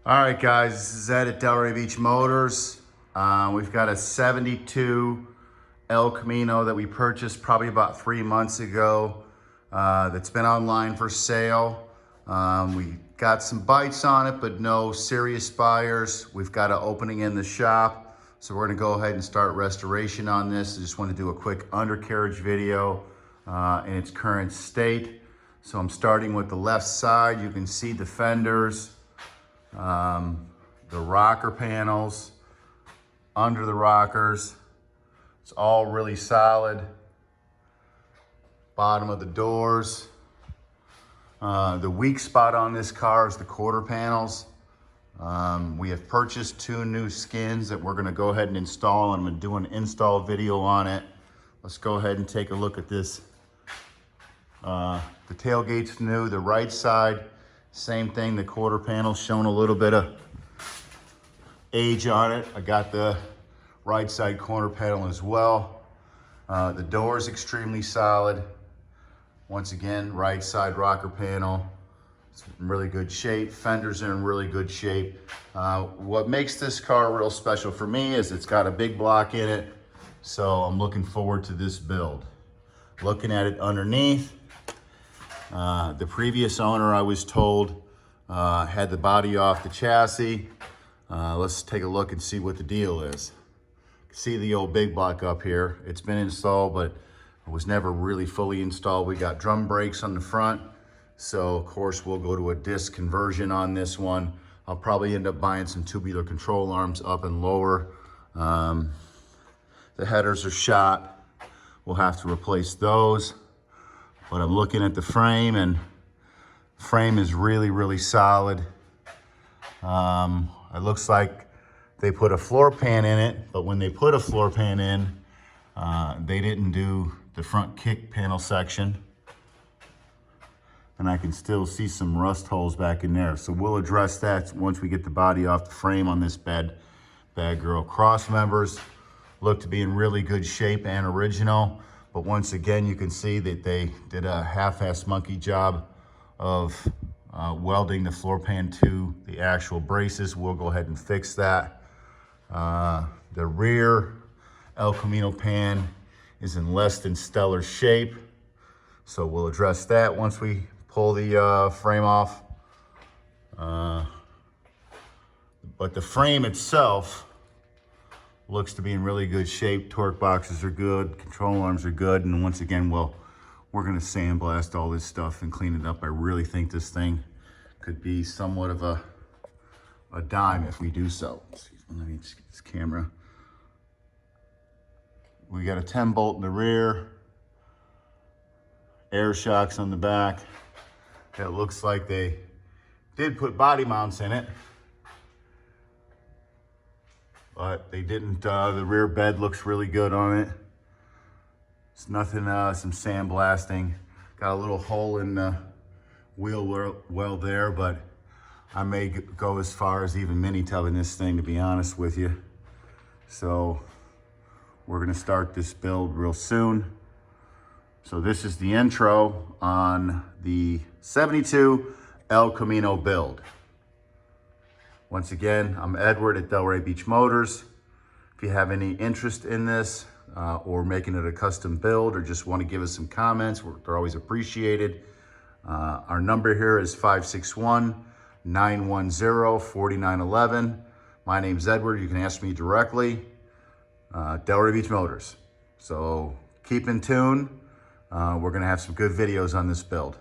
All right, guys, this is Ed at Delray Beach Motors. We've got a 72 El Camino that we purchased probably about 3 months ago that's been online for sale. We got some bites on it, but no serious buyers. We've got an opening in the shop, so we're gonna go ahead and start restoration on this. I just want to do a quick undercarriage video in its current state. So I'm starting with the left side. You can see the fenders, the rocker panels, under the rockers. It's all really solid. Bottom of the doors. The weak spot on this car is the quarter panels. We have purchased 2 new skins that we're gonna go ahead and install. I'm gonna do an install video on it. Let's go ahead and take a look at this. The tailgate's new, the right side, same thing, the quarter panel's showing a little bit of age on it. I got the right side corner panel as well. The door is extremely solid. Once again, right side rocker panel, it's in really good shape. Fenders are in really good shape. What makes this car real special for me is it's got a big block in it, so I'm looking forward to this build. Looking at it underneath, the previous owner, I was told, had the body off the chassis. Let's take a look and see what the deal is. See the old big block up here. It's been installed, but it was never really fully installed. We got drum brakes on the front, so of course we'll go to a disc conversion on this one. I'll probably end up buying some tubular control arms up and lower. The headers are shot. We'll have to replace those. But I'm looking at the frame, and the frame is really, really solid. It looks like they put a floor pan in it, but when they put a floor pan in, they didn't do the front kick panel section. And I can still see some rust holes back in there. So we'll address that once we get the body off the frame on this bad girl. Cross members look to be in really good shape and original. But once again, you can see that they did a half-ass monkey job of welding the floor pan to the actual braces. We'll go ahead and fix that. The rear El Camino pan is in less than stellar shape, so we'll address that once we pull the frame off. But the frame itself looks to be in really good shape. Torque boxes are good, control arms are good, and once again, we're gonna sandblast all this stuff and clean it up. I really think this thing could be somewhat of a dime if we do so. Excuse me, let me just get this camera. We got a 10 bolt in the rear, air shocks on the back. It looks like they did put body mounts in it, but they didn't. The rear bed looks really good on it. It's nothing, some sandblasting. Got a little hole in the wheel well there, but I may go as far as even mini-tubbing this thing, to be honest with you. So we're gonna start this build real soon. So this is the intro on the 72 El Camino build. Once again, I'm Edward at Delray Beach Motors. If you have any interest in this or making it a custom build, or just want to give us some comments, they're always appreciated. Our number here is 561-910-4911. My name's Edward. You can ask me directly. Delray Beach Motors. So keep in tune. We're going to have some good videos on this build.